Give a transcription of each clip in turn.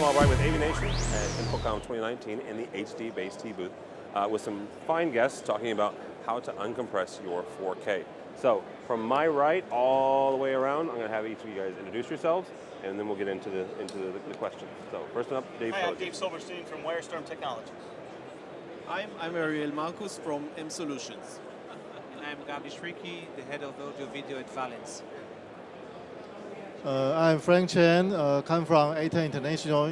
I'm Albright with AVNation at InfoComm 2019 in the HDBaseT booth with some fine guests talking about how to uncompress your 4K. So from my right all the way around, I'm going to have each of you guys introduce yourselves, and then we'll get into the questions. So first up, Dave. Hi, I'm Dave Silverstein from Wirestorm Technologies. I'm Ariel Marcus from M Solutions. And I'm Gabi Shriki, the head of audio video at Valence. I'm Frank Chen, come from ATA International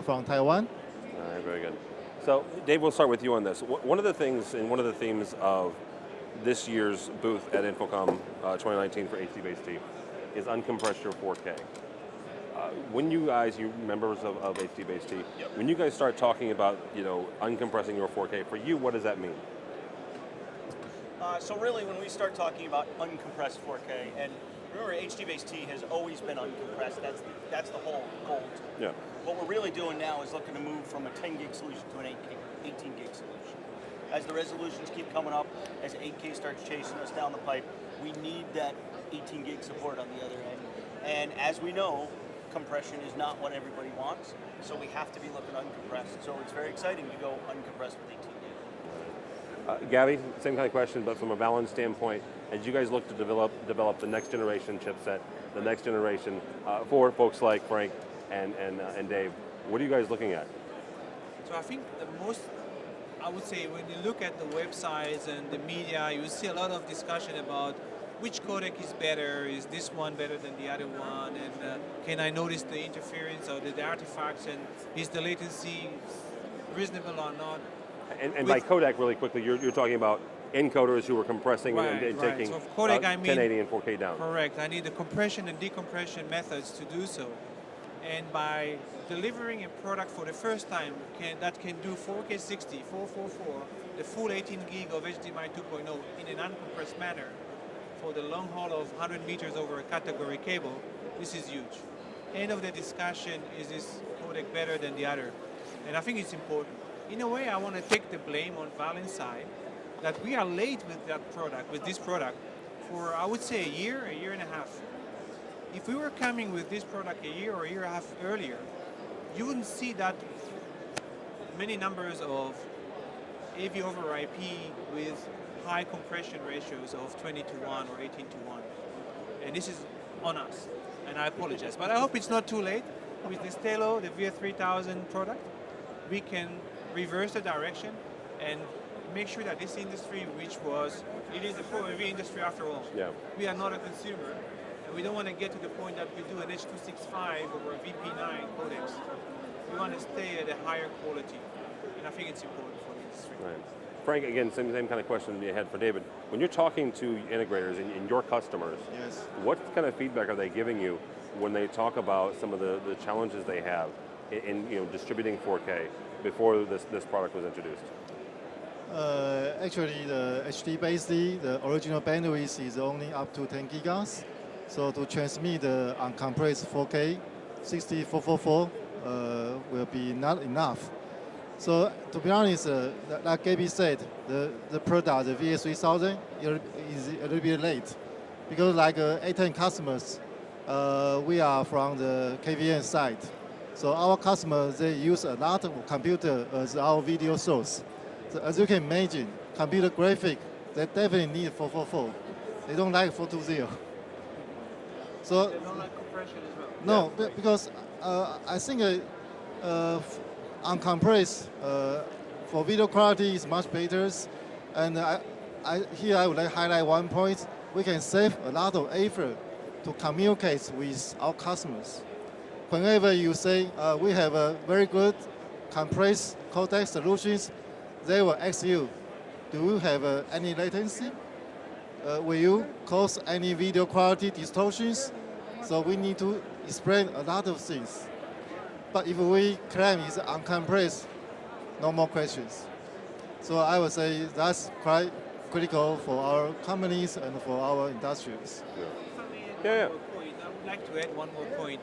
from Taiwan. All right, very good. So Dave, we'll start with you on this. One of the things and one of the themes of this year's booth at InfoComm 2019 for HDBaseT is uncompress your 4K. When you guys, you members of HDBaseT, Yep. when you guys start talking about uncompressing your 4K, for you, what does that mean? So really, when we start talking about uncompressed 4K, and remember, HDBaseT has always been uncompressed. That's the whole goal. Yeah. What we're really doing now is looking to move from a 10 gig solution to an 18 gig solution. As the resolutions keep coming up, as 8K starts chasing us down the pipe, we need that 18 gig support on the other end. And as we know, compression is not what everybody wants, so we have to be looking uncompressed. So it's very exciting to go uncompressed with 18 gig. Gabby, same kind of question, but from a Valence standpoint, as you guys look to develop the next generation chipset, the next generation for folks like Frank and Dave, what are you guys looking at? So I think the most, I would say, when you look at the websites and the media, you see a lot of discussion about which codec is better, is this one better than the other one, and can I notice the interference or the artifacts, and is the latency reasonable or not? And by codec, really quickly, you're talking about encoders who are compressing and taking so codec, I mean, 1080 and 4K down. Correct. I need the compression and decompression methods to do so. And by delivering a product for the first time that can do 4K 60, 444, the full 18 gig of HDMI 2.0 in an uncompressed manner for the long haul of 100 meters over a category cable, this is huge. End of the discussion, is this codec better than the other? And I think it's important. In a way, I want to take the blame on Valence side that we are late with that product, with this product, for I would say a year and a half. If we were coming with this product a year or a year and a half earlier, you wouldn't see that many numbers of AV over IP with high compression ratios of 20 to 1 or 18 to 1. And this is on us, and I apologize. But I hope it's not too late. With the Stelo, the VS3000 product, we can reverse the direction and make sure that this industry, it is a Pro AV industry after all. Yeah. We are not a consumer, and we don't want to get to the point that we do an H.265 or a VP9 codecs. We want to stay at a higher quality, and I think it's important for the industry. Right. Frank, again, same kind of question you had for David. When you're talking to integrators and your customers, Yes. what kind of feedback are they giving you when they talk about some of the challenges they have in distributing 4K before this product was introduced? Actually, the HDBaseT, the original bandwidth is only up to 10 gigas. So to transmit the uncompressed 4K, 6444 will be not enough. So to be honest, like Gaby said, the product, the VS3000, is a little bit late. Because like A10 customers, we are from the KVN side. So our customers, they use a lot of computer as our video source. So as you can imagine, computer graphic, they definitely need 444. They don't like 420. So They don't like compression as well. no, because I think uncompressed for video quality is much better. And here I would like to highlight one point. We can save a lot of effort to communicate with our customers. Whenever you say we have a very good compressed codec solutions, they will ask you, do you have any latency? Will you cause any video quality distortions? So we need to explain a lot of things. But if we claim it's uncompressed, no more questions. So I would say that's quite critical for our companies and for our industries. If I may add one more point, I would like to add one more point.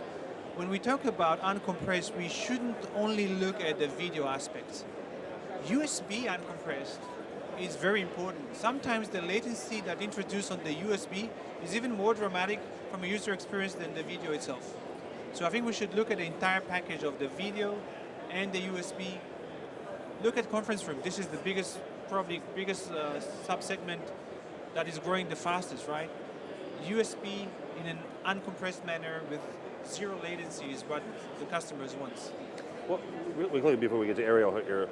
When we talk about uncompressed, we shouldn't only look at the video aspects. USB uncompressed is very important. Sometimes the latency that introduced on the USB is even more dramatic from a user experience than the video itself. So I think we should look at the entire package of the video and the USB. Look at conference room. This is the biggest, probably biggest sub-segment that is growing the fastest, right? USB in an uncompressed manner with zero latency is what the customers want. Well, really quickly before we get to Ariel here,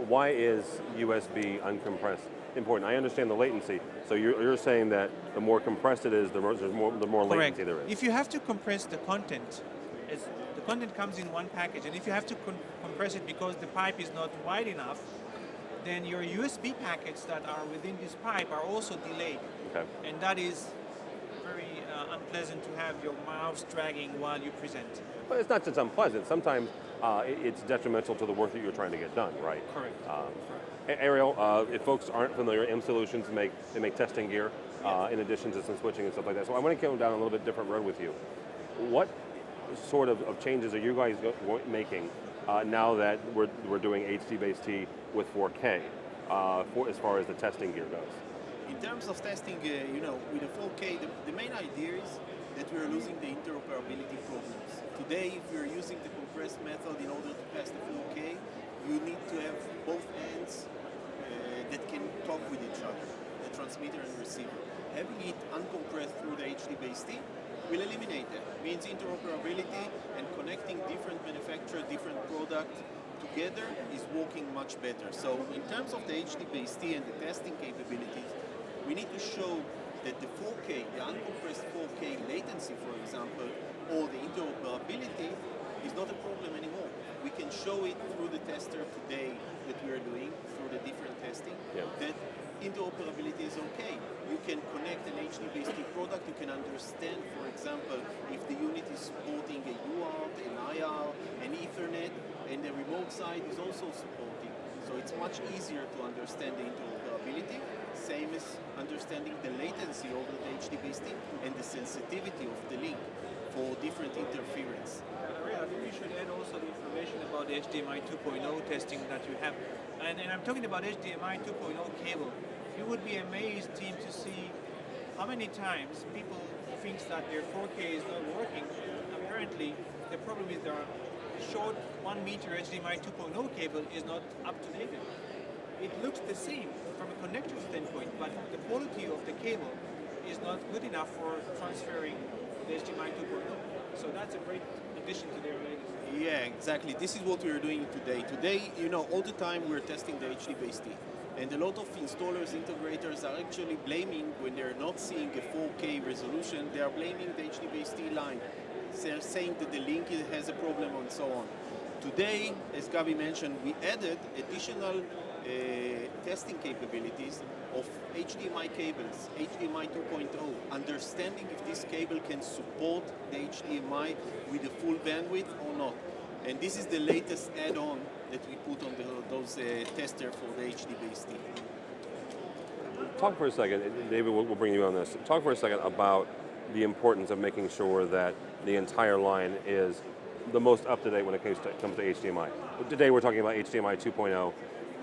why is USB uncompressed important? I understand the latency, so you're saying that the more compressed it is, the more latency there is. If you have to compress the content, the content comes in one package, and if you have to compress it because the pipe is not wide enough, then your USB packets that are within this pipe are also delayed. Okay. And that is very unpleasant to have your mouse dragging while you present. But it's not just unpleasant. Sometimes it's detrimental to the work that you're trying to get done, right? Correct. Ariel, if folks aren't familiar, M Solutions make testing gear in addition to some switching and stuff like that. So I want to come down a little bit different road with you. What sort of changes are you guys making now that we're doing HDBaseT with 4K as far as the testing gear goes? In terms of testing, with the 4K, the main idea is that we are losing the interoperability problems. Today, if you're using the compressed method in order to pass the 4K, you need to have both ends that can talk with each other, the transmitter and receiver. Having it uncompressed through the HDBaseT will eliminate that. It means interoperability and connecting different manufacturers, different products together is working much better. So in terms of the HDBaseT and the testing capabilities, we need to show that the 4K, the uncompressed 4K latency, for example, or the interoperability is not a problem anymore. We can show it through the tester today that we are doing, through the different testing, that interoperability is okay. You can connect an HDBaseT product, you can understand, for example, if the unit is supporting a UART, an IR, an Ethernet, and the remote side is also supporting. So it's much easier to understand the interoperability, same as understanding the latency over the HDBaseT and the sensitivity of the link for different interference. I think we should add also the information about the HDMI 2.0 testing that you have. And I'm talking about HDMI 2.0 cable. You would be amazed, team, to see how many times people think that their 4K is not working. Apparently, the problem is their short 1 meter HDMI 2.0 cable is not up to date. It looks the same from a connector standpoint, but the quality of the cable is not good enough for transferring the HDMI 2.0. So that's a great addition to their latest. Yeah, exactly. This is what we are doing today. Today, all the time we're testing the HDBaseT. And a lot of installers, integrators are actually blaming, when they're not seeing a 4K resolution, they are blaming the HDBaseT line. They're saying that the link has a problem and so on. Today, as Gabi mentioned, we added additional testing capabilities of HDMI cables, HDMI 2.0, understanding if this cable can support the HDMI with the full bandwidth or not. And this is the latest add-on that we put on those testers for the HDBaseT. Talk for a second, David, we'll bring you on this. Talk for a second about the importance of making sure that the entire line is the most up-to-date when it comes to HDMI. Today we're talking about HDMI 2.0.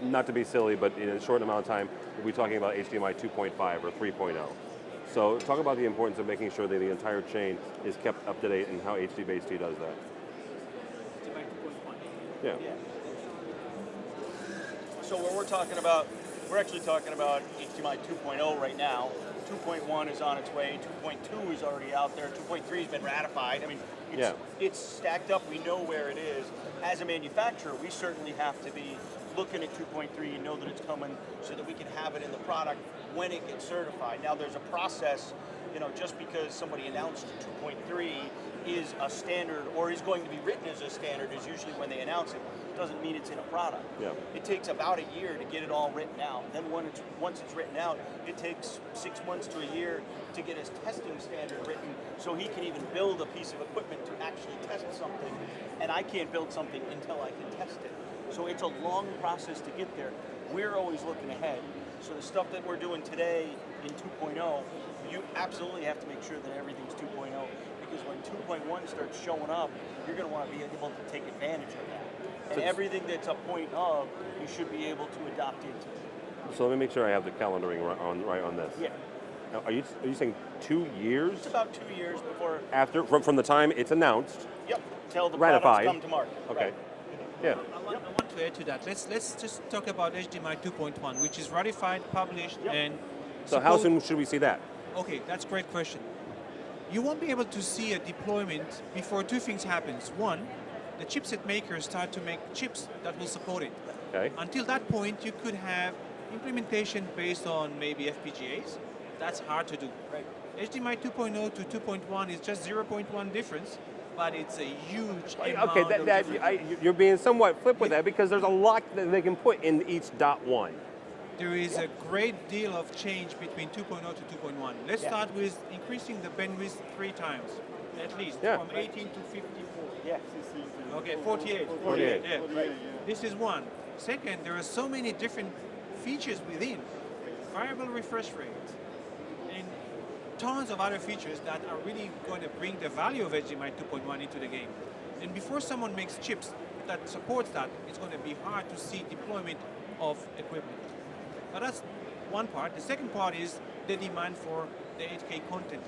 Not to be silly, but in a short amount of time, we'll be talking about HDMI 2.5 or 3.0. So talk about the importance of making sure that the entire chain is kept up to date and how HDBaseT does that. HDMI 2.1. Yeah. So what we're talking about, we're actually talking about HDMI 2.0 right now. 2.1 is on its way. 2.2 is already out there. 2.3 has been ratified. I mean, it's stacked up. We know where it is. As a manufacturer, we certainly have to be looking at 2.3 and know that it's coming so that we can have it in the product when it gets certified. Now there's a process, just because somebody announced 2.3 is a standard or is going to be written as a standard is usually when they announce it. Doesn't mean it's in a product. Yeah. It takes about a year to get it all written out. Then once it's written out, it takes 6 months to a year to get his testing standard written so he can even build a piece of equipment to actually test something. And I can't build something until I can test it. So it's a long process to get there. We're always looking ahead. So the stuff that we're doing today in 2.0, you absolutely have to make sure that everything's 2.0 because when 2.1 starts showing up, you're going to want to be able to take advantage of that. And everything that's a point of, you should be able to adopt into. So let me make sure I have the calendaring right on this. Yeah. Now, are you saying 2 years It's about 2 years before, after, from the time it's announced? yep, till the Ratified. products come to market. Okay. Right. Yeah. I want to add to that. Let's just talk about HDMI 2.1, which is ratified, published, Yep. and So how supposed- soon should we see that? Okay, that's a great question. You won't be able to see a deployment before two things happens. One, the chipset makers start to make chips that will support it. Okay. Until that point, you could have implementation based on maybe FPGAs. That's hard to do. Right. HDMI 2.0 to 2.1 is just 0.1 difference, but it's a huge amount Okay, of difference. you're being somewhat flip with that because there's a lot that they can put in each .1. There is a great deal of change between 2.0 to 2.1. Let's start with increasing the bandwidth 3 times, at least, Yeah. from 18 to 54. Yeah. Okay, 48. 48. Yeah. Right. This is one. Second, there are so many different features within. Variable refresh rate, and tons of other features that are really going to bring the value of HDMI 2.1 into the game. And before someone makes chips that supports that, it's going to be hard to see deployment of equipment. But that's one part. The second part is the demand for the 8K content.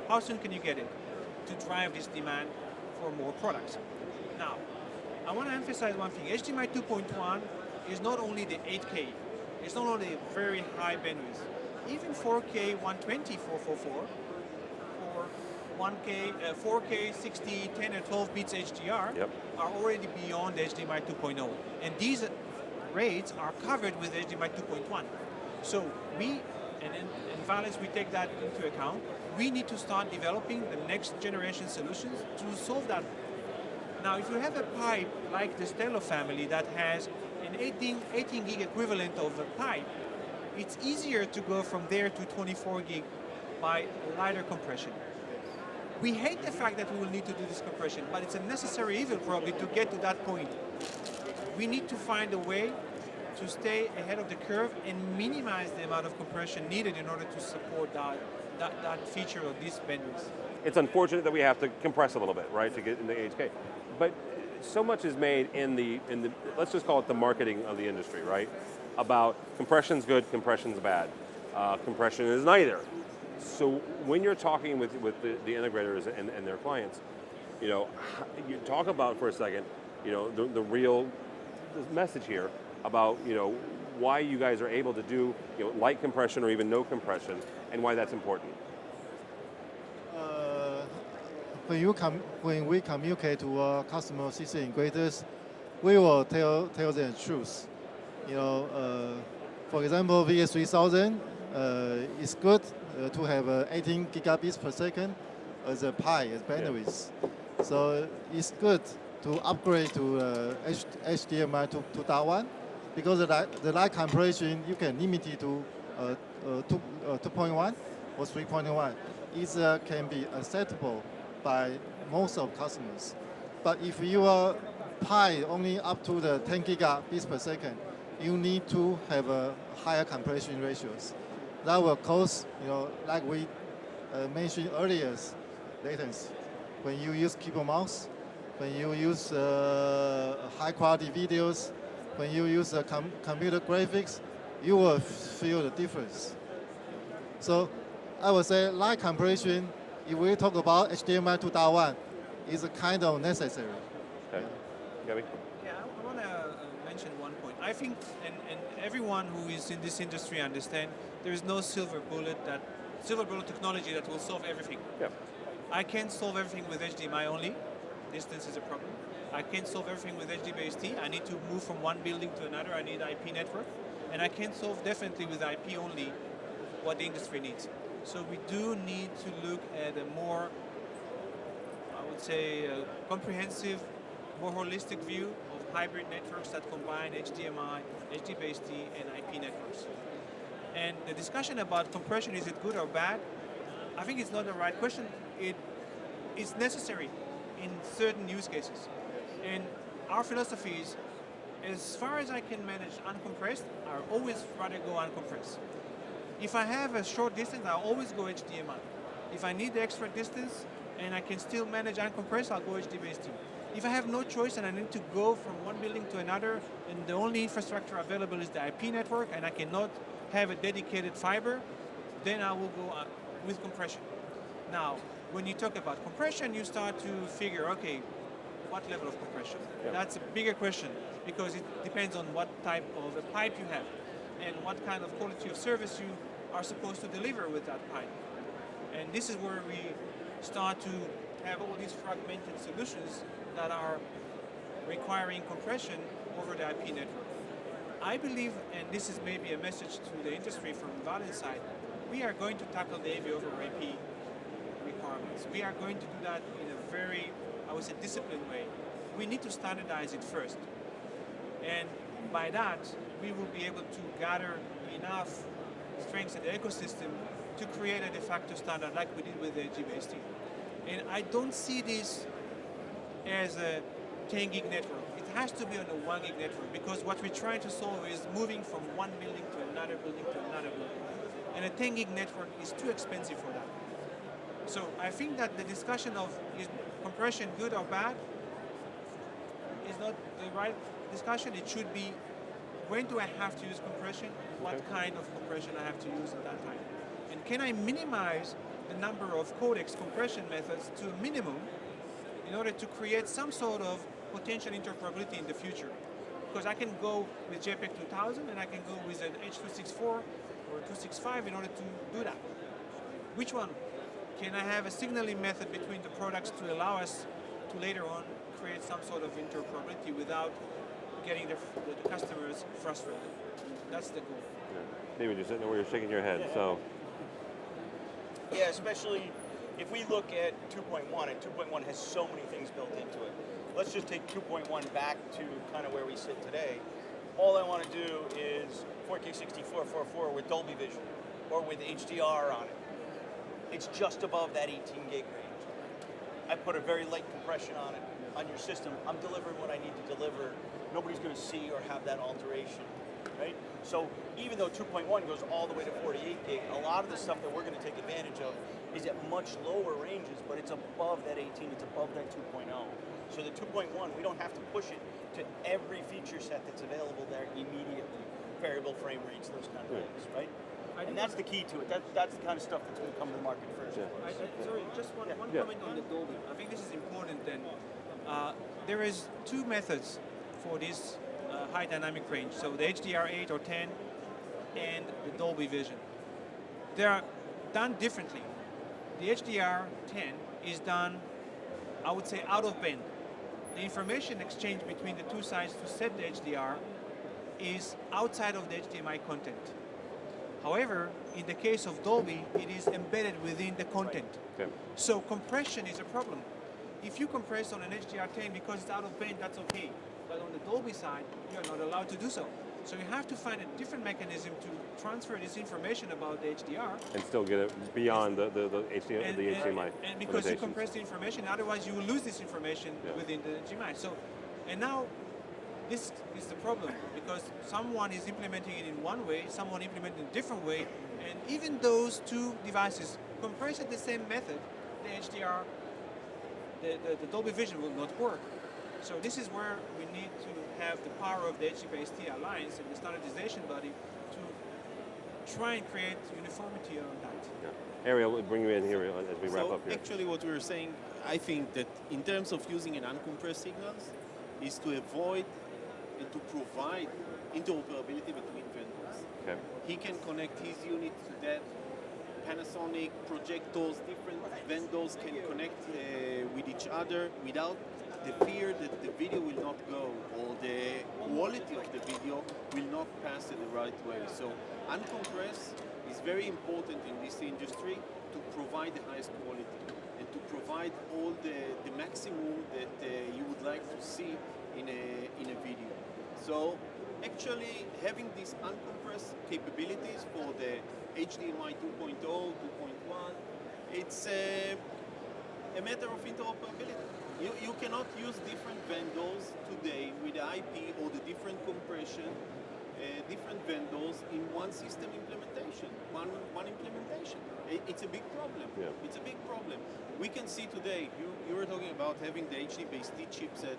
How soon can you get it to drive this demand for more products? Now, I want to emphasize one thing. HDMI 2.1 is not only the 8K, it's not only very high bandwidth. Even 4K 120 444 or 1K, 4K 60, 10 and 12 bits HDR Yep. are already beyond HDMI 2.0. And these rates are covered with HDMI 2.1. So we, and in Valens, we take that into account. We need to start developing the next generation solutions to solve that. Now, if you have a pipe like the Stello family that has an 18 gig equivalent of a pipe, it's easier to go from there to 24 gig by lighter compression. We hate the fact that we will need to do this compression, but it's a necessary evil probably to get to that point. We need to find a way to stay ahead of the curve and minimize the amount of compression needed in order to support that feature of this bandwidth. It's unfortunate that we have to compress a little bit, right, to get into 8K. But so much is made in the let's just call it the marketing of the industry, right? About compression's good, compression's bad. Compression is neither. So when you're talking with the integrators and their clients, you talk about for a second, the real message here about why you guys are able to do light compression or even no compression, and why that's important. When we communicate to our customer system integrators, we will tell them the truth. For example, VS3000 is good to have 18 gigabits per second as a PI, as bandwidth. So it's good to upgrade to HDMI 2.1 because the light compression you can limit it to 2.1 or 3.1. It can be acceptable by most of customers. But if your PI only up to the 10 gigabits per second, you need to have a higher compression ratios. That will cause, like we mentioned earlier, latency. When you use keyboard mouse, when you use high quality videos, when you use computer graphics, you will feel the difference. So I would say light compression, if we talk about HDMI 2.1, is kind of necessary. Okay. Gabby? Yeah, I want to mention one point. I think, and everyone who is in this industry understand, there is no silver bullet technology that will solve everything. Yeah. I can't solve everything with HDMI only. Distance is a problem. I can't solve everything with HDBaseT. I need to move from one building to another. I need IP network. And I can't solve definitely with IP only what the industry needs. So we do need to look at a more, I would say, comprehensive, more holistic view of hybrid networks that combine HDMI, HDBaseT, and IP networks. And the discussion about compression, is it good or bad? I think it's not the right question. It's necessary in certain use cases. And our philosophy is, as far as I can manage uncompressed, I always rather go uncompressed. If I have a short distance, I'll always go HDMI. If I need the extra distance and I can still manage uncompressed, I'll go HDBaseT. If I have no choice and I need to go from one building to another and the only infrastructure available is the IP network and I cannot have a dedicated fiber, then I will go with compression. Now, when you talk about compression, you start to figure, okay, what level of compression? Yeah. That's a bigger question because it depends on what type of a pipe you have and what kind of quality of service you are supposed to deliver with that pipe. And this is where we start to have all these fragmented solutions that are requiring compression over the IP network. I believe, and this is maybe a message to the industry from Valen's side, we are going to tackle the AV over IP requirements. We are going to do that in a very, I would say, disciplined way. We need to standardize it first. And by that, we will be able to gather enough strengths in the ecosystem to create a de facto standard like we did with the HDBaseT. And I don't see this as a 10 gig network. It has to be on a 1 gig network because what we're trying to solve is moving from one building to another building to another building. And a 10 gig network is too expensive for that. So I think that the discussion of is compression good or bad is not the right discussion. It should be when do I have to use compression, what kind of compression I have to use at that time. And can I minimize the number of codecs compression methods to a minimum in order to create some sort of potential interoperability in the future? Because I can go with JPEG 2000 and I can go with an H.264 or 265 in order to do that. Which one? Can I have a signaling method between the products to allow us to later on create some sort of interoperability without getting the customers frustrated? That's the goal. Yeah. David, you're sitting there where you're shaking your head, so. Yeah, especially if we look at 2.1, and 2.1 has so many things built into it. Let's just take 2.1 back to kind of where we sit today. All I want to do is 4K 64 4.4 with Dolby Vision or with HDR on it. It's just above that 18 gig range. I put a very light compression on it, on your system. I'm delivering what I need to deliver. Nobody's going to see or have that alteration, right? So even though 2.1 goes all the way to 48 gig, a lot of the stuff that we're going to take advantage of is at much lower ranges, but it's above that 18, it's above that 2.0. So the 2.1, we don't have to push it to every feature set that's available there immediately. Variable frame rates, those kind of things, right? And that's the key to it. That's the kind of stuff that's going to come to the market first. Yeah. Sorry, just one comment on the Dolby. I think this is important then. There is two methods for this high dynamic range. So the HDR 8 or 10 and the Dolby Vision. They are done differently. The HDR 10 is done, I would say, out of band. The information exchange between the two sides to set the HDR is outside of the HDMI content. However, in the case of Dolby, it is embedded within the content. Okay. So compression is a problem. If you compress on an HDR10 because it's out of band, that's okay. But on the Dolby side, you're not allowed to do so. So you have to find a different mechanism to transfer this information about the HDR. And still get it beyond the HDMI. And because you compress the information, otherwise you will lose this information within the HDMI. So, and now this is the problem because someone is implementing it in one way, someone implementing it in a different way, and even those two devices compress at the same method, the HDR, the Dolby Vision will not work. So this is where we need to have the power of the HDBaseT Alliance and the standardization body to try and create uniformity on that. Yeah. Ariel, we'll bring you in here as we wrap up here. Actually what we were saying, I think that in terms of using an uncompressed signals is to avoid and to provide interoperability between vendors. Okay. He can connect his unit to that. Panasonic, projectors, different vendors can connect with each other without the fear that the video will not go or the quality of the video will not pass it the right way. So uncompressed is very important in this industry to provide the highest quality and to provide all the maximum that you would like to see in a video. So actually having these uncompressed capabilities for the HDMI 2.0, 2.1, it's a matter of interoperability. You cannot use different vendors today with the IP or the different compression, different vendors in one system implementation, one implementation. It's a big problem. Yeah. It's a big problem. We can see today, you were talking about having the HDBaseT chipset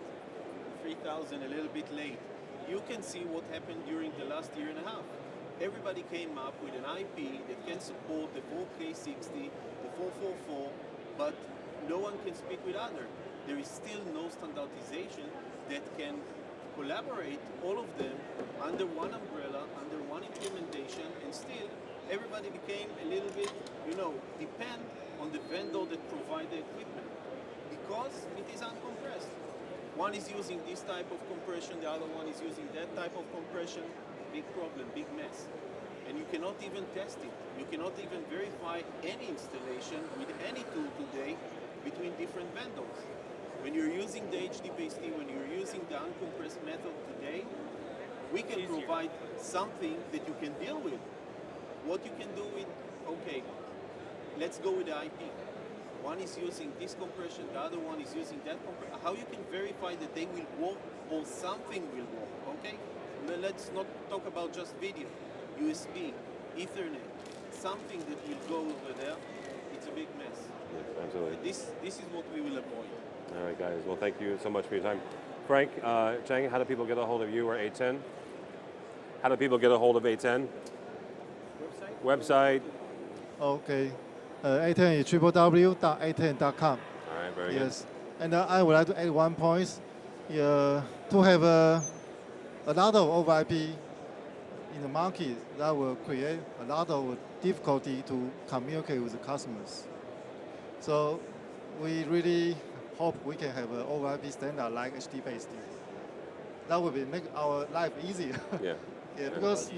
3000 a little bit late. You can see what happened during the last year and a half. everybody came up with an IP that can support the 4K 60, the 444, but no one can speak with other. There is still no standardization that can collaborate all of them under one umbrella, under one implementation, and still everybody became a little bit, depend on the vendor that provide the equipment because it is uncompressed. One is using this type of compression, the other one is using that type of compression. Big problem, big mess. And you cannot even test it. You cannot even verify any installation with any tool today between different vendors. When you're using the HDBaseT, when you're using the uncompressed method today, we can provide something that you can deal with. What you can do with, okay, let's go with the IP. One is using this compression, the other one is using that compression. How you can verify that they will work or something will work, okay? Let's not talk about just video. USB, Ethernet, something that will go over there, it's a big mess. Yes, absolutely. This is what we will avoid. All right, guys. Well, thank you so much for your time. Frank, Chang, how do people get a hold of you or A10? How do people get a hold of A10? Website? Okay. A10 is www.a10.com. All right, very Yes. And I would like to add one point. To have a lot of over IP in the market, that will create a lot of difficulty to communicate with the customers. So we really hope we can have an over IP standard like HDBaseT. That would make our life easier. Yeah. Yeah, because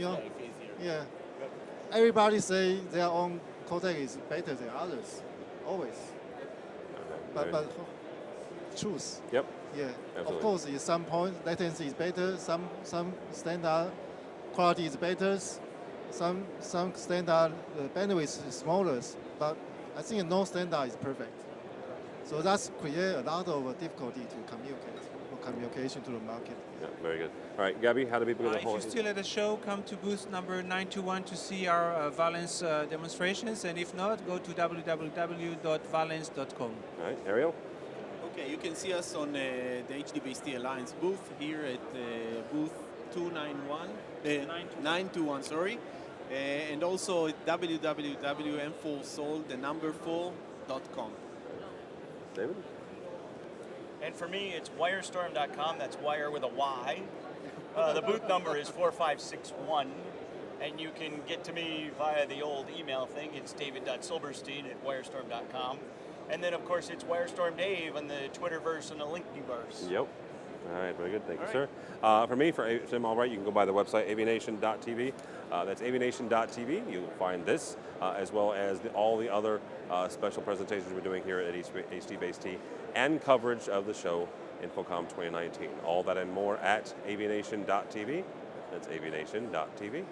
everybody say their own codec is better than others, always. Okay, But truth. Yep. Yeah. Absolutely. Of course, at some point latency is better. Some standard quality is better. Some standard bandwidth is smaller. But I think no standard is perfect. So that's create a lot of difficulty to communication to the market. Yeah, very good. All right, Gabby, how do people get a If hold you're of you? still at the show, come to booth number 921 to see our Valence demonstrations, and if not, go to www.valence.com. All right, Ariel? Okay, you can see us on the HDBaseT Alliance booth here at booth 921, sorry. And also at www.m4sold4.com. David? And for me, it's wirestorm.com. That's wire with a Y. The booth number is 4561. And you can get to me via the old email thing. It's david.silberstein@wirestorm.com. And then, of course, it's Wirestorm Dave on the Twitterverse and the Linkedverse. Yep. All right, very good. Thank you, sir. For me, for Tim Albright, you can go by the website AVNation.tv. That's AVNation.tv. You'll find this, as well as all the other special presentations we're doing here at HDBaseT and coverage of the show InfoComm 2019. All that and more at AVNation.tv. That's AVNation.tv.